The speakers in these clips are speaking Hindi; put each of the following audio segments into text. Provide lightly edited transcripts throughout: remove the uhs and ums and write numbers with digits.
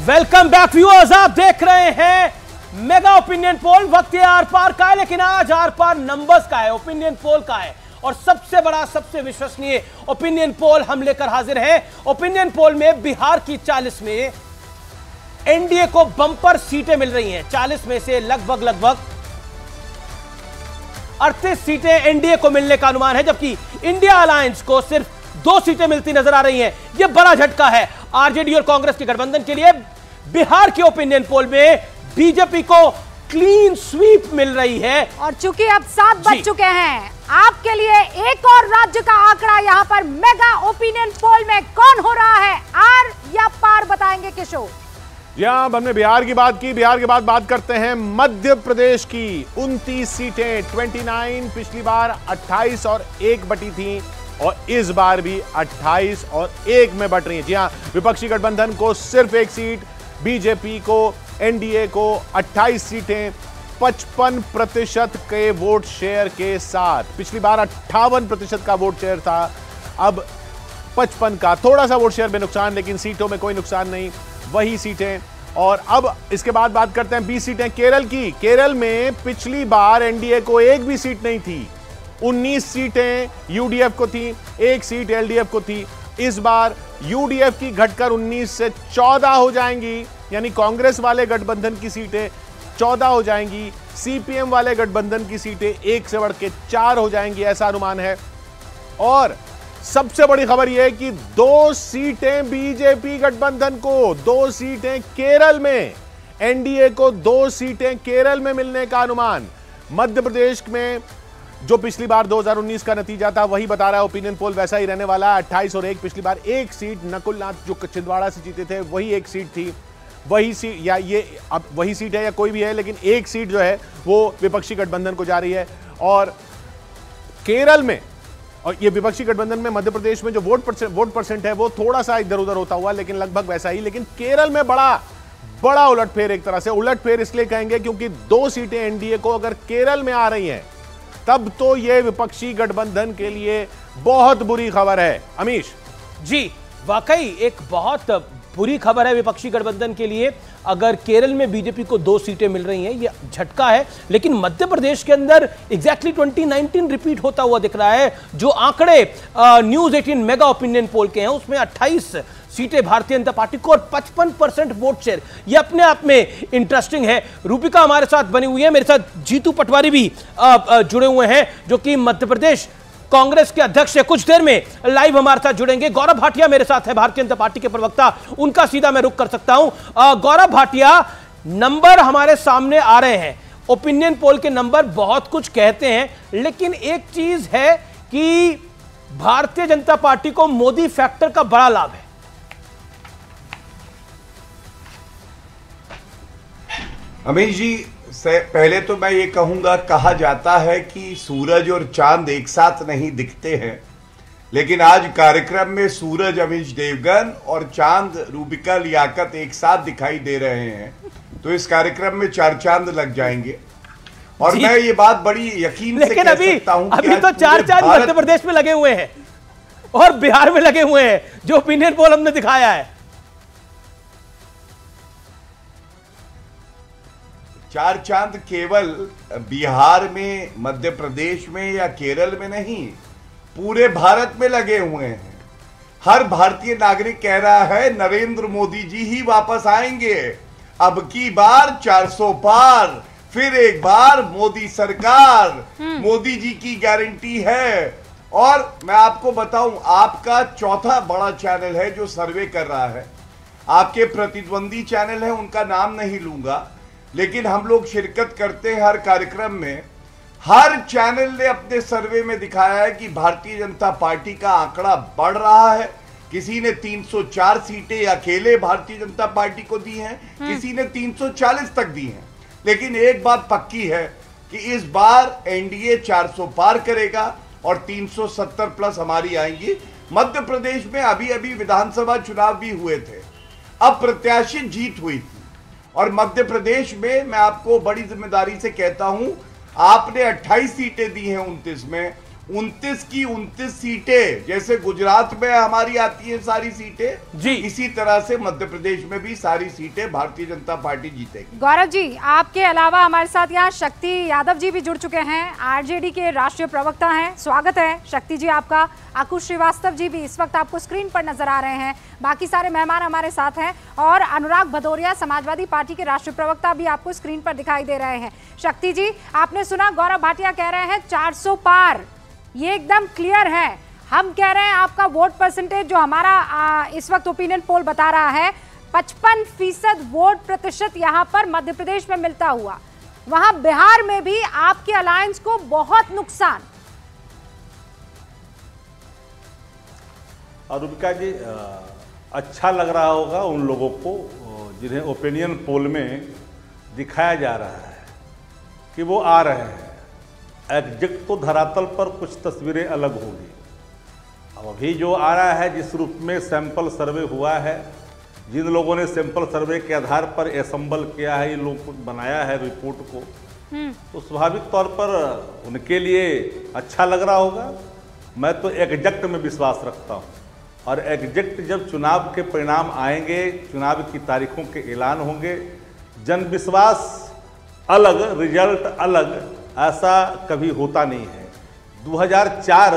वेलकम बैक व्यूअर्स, आप देख रहे हैं मेगा ओपिनियन पोल। वक्त ये आर पार का है, लेकिन आज आर पार नंबर्स का है, ओपिनियन पोल का है। और सबसे बड़ा, सबसे विश्वसनीय ओपिनियन पोल हम लेकर हाजिर हैं। ओपिनियन पोल में बिहार की 40 में एनडीए को बंपर सीटें मिल रही हैं। 40 में से लगभग 38 सीटें एनडीए को मिलने का अनुमान है, जबकि इंडिया अलायंस को सिर्फ 2 सीटें मिलती नजर आ रही हैं। यह बड़ा झटका है आरजेडी और कांग्रेस के गठबंधन के लिए। बिहार के ओपिनियन पोल में बीजेपी को क्लीन स्वीप मिल रही है। और चूंकि अब 7 बज चुके हैं, आपके लिए एक और राज्य का आंकड़ा यहां पर मेगा ओपिनियन पोल में कौन हो रहा है, आर या पार, बताएंगे किशोर। जी हाँ, हमने बिहार की बात की, बिहार के बाद बात करते हैं मध्य प्रदेश की। 29 सीटें 29, पिछली बार 28 और 1 बटी थी, और इस बार भी 28 और 1 में बट रही है। जी हाँ, विपक्षी गठबंधन को सिर्फ 1 सीट, बीजेपी को, एनडीए को 28 सीटें 55% के वोट शेयर के साथ। पिछली बार 58% का वोट शेयर था, अब 55 का, थोड़ा सा वोट शेयर में नुकसान, लेकिन सीटों में कोई नुकसान नहीं, वही सीटें। और अब इसके बाद बात करते हैं 20 सीटें केरल की। केरल में पिछली बार एनडीए को 1 भी सीट नहीं थी, 19 सीटें यूडीएफ को थी, 1 सीट एलडीएफ को थी। इस बार यूडीएफ की घटकर 19 से 14 हो जाएंगी, यानी कांग्रेस वाले गठबंधन की सीटें 14 हो जाएंगी, सीपीएम वाले गठबंधन की सीटें 1 से बढ़ के 4 हो जाएंगी, ऐसा अनुमान है। और सबसे बड़ी खबर यह है कि 2 सीटें बीजेपी गठबंधन को, 2 सीटें केरल में, एनडीए को 2 सीटें केरल में मिलने का अनुमान। मध्य प्रदेश में जो पिछली बार 2019 का नतीजा था वही बता रहा है ओपिनियन पोल, वैसा ही रहने वाला है। 28 और 1, पिछली बार 1 सीट नकुल नाथ जो छिंदवाड़ा से जीते थे वही 1 सीट थी, वही सीट, या ये अब वही सीट है या कोई भी है, लेकिन 1 सीट जो है वो विपक्षी गठबंधन को जा रही है। और केरल में, और ये विपक्षी गठबंधन में, मध्य प्रदेश में जो वोट परसेंट है वो थोड़ा सा इधर उधर होता हुआ, लेकिन लगभग वैसा ही। लेकिन केरल में बड़ा उलटफेर, एक तरह से उलटफेर इसलिए कहेंगे क्योंकि 2 सीटें एनडीए को अगर केरल में आ रही हैं, तब तो यह विपक्षी गठबंधन के लिए बहुत बुरी खबर है। अमीश जी, वाकई एक बहुत बुरी खबर है विपक्षी गठबंधन के लिए। अगर केरल में बीजेपी को 2 सीटें मिल रही हैं, यह झटका है। लेकिन मध्य प्रदेश के अंदर एग्जैक्टली 2019 रिपीट होता हुआ दिख रहा है। जो आंकड़े न्यूज 18 मेगा ओपिनियन पोल के हैं, उसमें 28 सीटें भारतीय जनता पार्टी को और 55% वोट शेयर। यह अपने आप में इंटरेस्टिंग है। रूपिका हमारे साथ बनी हुई है, मेरे साथ जीतू पटवारी भी जुड़े हुए हैं, जो कि मध्य प्रदेश कांग्रेस के अध्यक्ष है। कुछ देर में लाइव हमारे साथ जुड़ेंगे। गौरव भाटिया मेरे साथ है, भारतीय जनता पार्टी के प्रवक्ता, उनका सीधा मैं रुख कर सकता हूं। गौरव भाटिया, नंबर हमारे सामने आ रहे हैं, ओपिनियन पोल के नंबर बहुत कुछ कहते हैं, लेकिन एक चीज है कि भारतीय जनता पार्टी को मोदी फैक्टर का बड़ा लाभ है। अमीश जी, पहले तो मैं ये कहूंगा, कहा जाता है कि सूरज और चांद एक साथ नहीं दिखते हैं, लेकिन आज कार्यक्रम में सूरज अमीश देवगन और चांद रूबिका लियाकत एक साथ दिखाई दे रहे हैं, तो इस कार्यक्रम में 4 चांद लग जाएंगे। और मैं ये बात बड़ी यकीन से कह सकता हूं कि अभी तो 4 चांद मध्य प्रदेश में लगे हुए हैं और बिहार में लगे हुए हैं, जो ओपिनियन पोल हमने दिखाया है। 4 चांद केवल बिहार में, मध्य प्रदेश में या केरल में नहीं, पूरे भारत में लगे हुए हैं। हर भारतीय नागरिक कह रहा है नरेंद्र मोदी जी ही वापस आएंगे, अब की बार 400 पार, फिर एक बार मोदी सरकार, मोदी जी की गारंटी है। और मैं आपको बताऊं, आपका चौथा बड़ा चैनल है जो सर्वे कर रहा है, आपके प्रतिद्वंदी चैनल है, उनका नाम नहीं लूंगा, लेकिन हम लोग शिरकत करते हैं हर कार्यक्रम में। हर चैनल ने अपने सर्वे में दिखाया है कि भारतीय जनता पार्टी का आंकड़ा बढ़ रहा है। किसी ने 304 सीटें अकेले भारतीय जनता पार्टी को दी हैं, किसी ने 340 तक दी हैं। लेकिन एक बात पक्की है कि इस बार एनडीए 400 पार करेगा और 370 प्लस हमारी आएंगी। मध्य प्रदेश में अभी अभी विधानसभा चुनाव भी हुए थे, अप्रत्याशित जीत हुई थी, और मध्य प्रदेश में मैं आपको बड़ी जिम्मेदारी से कहता हूं, आपने 28 सीटें दी हैं 29 में, 29 की 29 सीटें, जैसे गुजरात में हमारी आती हैं सारी सीटें जी, इसी तरह से मध्य प्रदेश में भी सारी सीटें भारतीय जनता पार्टी जीतेगी। गौरव जी, आपके अलावा हमारे साथ यहाँ शक्ति यादव जी भी जुड़ चुके हैं, आरजेडी के राष्ट्रीय प्रवक्ता हैं। स्वागत है शक्ति जी आपका। अंकुश श्रीवास्तव जी भी इस वक्त आपको स्क्रीन पर नजर आ रहे हैं। बाकी सारे मेहमान हमारे साथ हैं और अनुराग भदौरिया समाजवादी पार्टी के राष्ट्रीय प्रवक्ता भी आपको स्क्रीन पर दिखाई दे रहे हैं। शक्ति जी, आपने सुना गौरव भाटिया कह रहे हैं 400 पार, ये एकदम क्लियर है। हम कह रहे हैं आपका वोट परसेंटेज जो हमारा इस वक्त ओपिनियन पोल बता रहा है 55% वोट प्रतिशत यहाँ पर मध्य प्रदेश में मिलता हुआ, वहां बिहार में भी आपके अलायंस को बहुत नुकसान। रूबिका जी, अच्छा लग रहा होगा उन लोगों को जिन्हें ओपिनियन पोल में दिखाया जा रहा है कि वो आ रहे हैं। एग्जैक्ट तो धरातल पर कुछ तस्वीरें अलग होंगी। अब अभी जो आ रहा है, जिस रूप में सैंपल सर्वे हुआ है, जिन लोगों ने सैंपल सर्वे के आधार पर असेंबल किया है, इन लोगों को बनाया है रिपोर्ट को, तो स्वाभाविक तौर पर उनके लिए अच्छा लग रहा होगा। मैं तो एग्जैक्ट में विश्वास रखता हूँ और एग्जैक्ट जब चुनाव के परिणाम आएंगे, चुनाव की तारीखों के ऐलान होंगे, जन विश्वास अलग, रिजल्ट अलग, ऐसा कभी होता नहीं है। 2004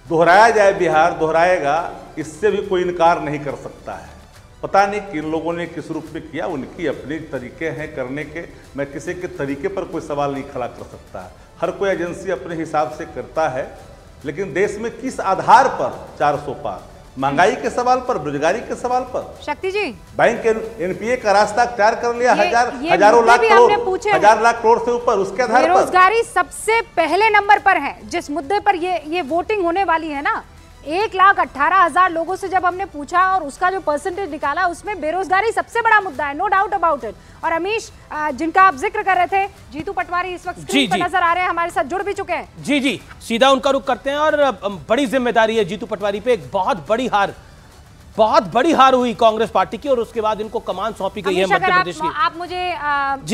दोहराया जाए, बिहार दोहराएगा, इससे भी कोई इनकार नहीं कर सकता है। पता नहीं किन लोगों ने किस रूप में किया, उनकी अपने तरीके हैं करने के। मैं किसी के तरीके पर कोई सवाल नहीं खड़ा कर सकता है। हर कोई एजेंसी अपने हिसाब से करता है, लेकिन देश में किस आधार पर 400 पार? महंगाई के सवाल पर, बेरोजगारी के सवाल पर? शक्ति जी, बैंक एनपीए का रास्ता तैयार कर लिया, हजारों लाख करोड़, 1000 लाख करोड़ से ऊपर, उसके आधार पर बेरोजगारी सबसे पहले नंबर पर है। जिस मुद्दे पर ये वोटिंग होने वाली है ना, 1,18,000 लोगों से जब हमने पूछा और उसका जो परसेंटेज निकाला, उसमें बेरोजगारी सबसे बड़ा मुद्दा है, नो डाउट अबाउट इट। और अमीश, जिनका आप जिक्र कर रहे थे, जीतू पटवारी इस वक्त स्क्रीन पर नजर आ रहे हैं, हमारे साथ जुड़ भी चुके हैं। जी जी, सीधा उनका रुख करते हैं। और बड़ी जिम्मेदारी है जीतू पटवारी पे। एक बहुत बड़ी हार हुई कांग्रेस पार्टी की और उसके बाद इनको कमान सौंपी गई है मध्य प्रदेश की। आप मुझे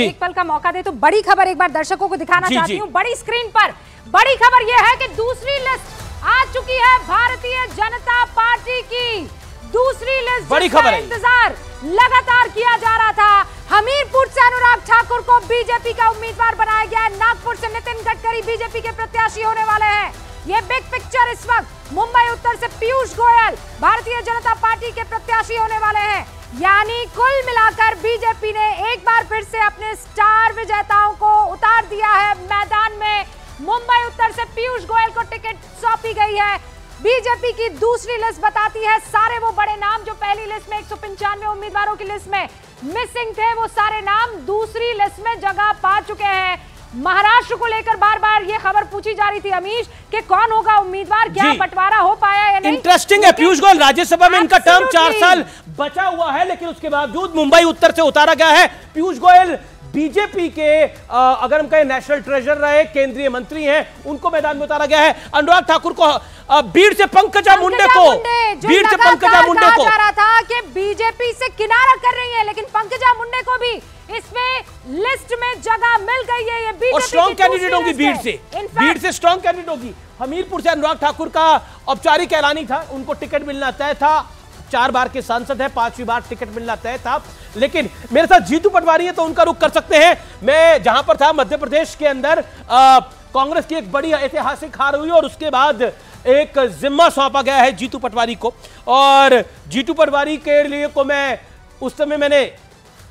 एक पल का मौका दे तो बड़ी खबर एक बार दर्शकों को दिखाना चाहती हूँ बड़ी स्क्रीन पर। बड़ी खबर यह है कि दूसरी लिस्ट आ चुकी है भारतीय जनता पार्टी की। दूसरी लिस्ट, बड़ी खबर है। इंतजार लगातार किया जा रहा था। हमीरपुर से अनुराग ठाकुर को बीजेपी का उम्मीदवार बनाया गया है। नागपुर से नितिन गडकरी बीजेपी के प्रत्याशी होने वाले हैं। ये बिग पिक्चर इस वक्त। मुंबई उत्तर से पीयूष गोयल भारतीय जनता पार्टी के प्रत्याशी होने वाले हैं। यानी कुल मिलाकर बीजेपी ने एक बार फिर से अपने स्टार विजेताओं को उतार दिया है मैदान में। मुंबई उत्तर से पीयूष गोयल को टिकट सौंपी गई है। बीजेपी की दूसरी लिस्ट बताती है सारे वो बड़े नाम जो पहली लिस्ट में 195 उम्मीदवारों की लिस्ट में मिसिंग थे, वो सारे नाम दूसरी लिस्ट में जगह पा चुके हैं। महाराष्ट्र को लेकर बार बार ये खबर पूछी जा रही थी अमीश कि कौन होगा उम्मीदवार, क्या बंटवारा हो पाया या नहीं। इंटरेस्टिंग है, पीयूष गोयल राज्यसभा में इनका टर्म 4 साल बचा हुआ है, लेकिन उसके बावजूद मुंबई उत्तर से उतारा गया है। पीयूष गोयल बीजेपी के अगर हम कहें नेशनल ट्रेजर रहे, केंद्रीय मंत्री हैं, उनको मैदान में उतारा गया है। अनुराग ठाकुर को बीड़ से पंकजा मुंडे को जा रहा था कि बीजेपी से किनारा कर रही है, लेकिन पंकजा मुंडे को भी इसमें लिस्ट में जगह मिल गई है। ये बीजेपी और स्ट्रॉन्ग कैंडिडेट होगी बीड़ से स्ट्रॉन्ग कैंडिडेट होगी। हमीरपुर से अनुराग ठाकुर का औपचारिक ऐलानी था, उनको टिकट मिलना तय था। 4 बार के सांसद है, 5वीं बार टिकट मिलना तय था। लेकिन मेरे साथ जीतू पटवारी है तो उनका रुख कर सकते हैं। मैं जहां पर था मध्य प्रदेश के अंदर कांग्रेस की एक बड़ी ऐतिहासिक हार हुई और उसके बाद एक जिम्मा सौंपा गया है जीतू पटवारी को। और जीतू पटवारी के लिए को मैं उस समय मैंने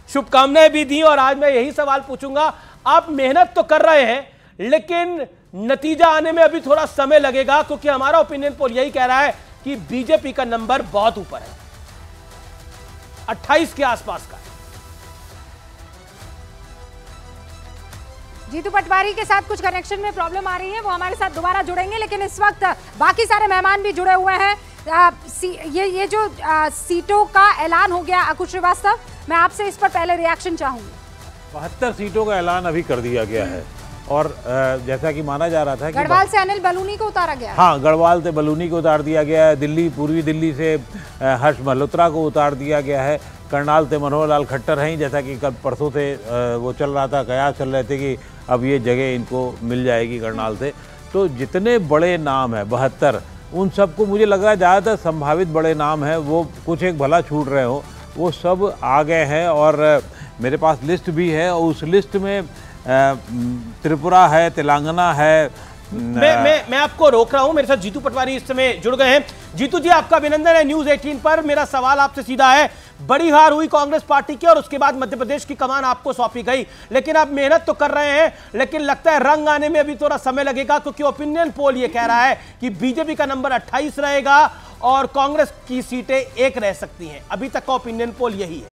शुभकामनाएं भी दी और आज मैं यही सवाल पूछूंगा। आप मेहनत तो कर रहे हैं, लेकिन नतीजा आने में अभी थोड़ा समय लगेगा, क्योंकि हमारा ओपिनियन पोल यही कह रहा है कि बीजेपी का नंबर बहुत ऊपर है, 28 के आसपास का। जीतू पटवारी के साथ कुछ कनेक्शन में प्रॉब्लम आ रही है, वो हमारे साथ दोबारा जुड़ेंगे, लेकिन इस वक्त बाकी सारे मेहमान भी जुड़े हुए हैं। ये जो सीटों का ऐलान हो गया, अंकुश श्रीवास्तव, मैं आपसे इस पर पहले रिएक्शन चाहूंगी। 72 सीटों का ऐलान अभी कर दिया गया है और जैसा कि माना जा रहा था कि गढ़वाल से अनिल बलूनी को उतारा गया। हाँ, गढ़वाल से बलूनी को उतार दिया गया है। दिल्ली, पूर्वी दिल्ली से हर्ष मल्होत्रा को उतार दिया गया है। करनाल से मनोहर लाल खट्टर हैं, जैसा कि कल परसों से वो चल रहा था, कयास चल रहे थे कि अब ये जगह इनको मिल जाएगी करनाल से। तो जितने बड़े नाम हैं 72, उन सबको मुझे लग रहा है ज़्यादातर संभावित बड़े नाम हैं, वो कुछ एक भला छूट रहे हो, वो सब आ गए हैं। और मेरे पास लिस्ट भी है और उस लिस्ट में त्रिपुरा है, तेलंगाना है। मैं आपको रोक रहा हूं, मेरे साथ जीतू पटवारी इस समय जुड़ गए हैं। जीतू जी, आपका अभिनंदन है न्यूज़ 18 पर। मेरा सवाल आपसे सीधा है, बड़ी हार हुई कांग्रेस पार्टी की और उसके बाद मध्य प्रदेश की कमान आपको सौंपी गई, लेकिन आप मेहनत तो कर रहे हैं, लेकिन लगता है रंग आने में अभी थोड़ा समय लगेगा, क्योंकि ओपिनियन पोल ये कह रहा है कि बीजेपी का नंबर 28 रहेगा और कांग्रेस की सीटें 1 रह सकती हैं। अभी तक का ओपिनियन पोल यही है।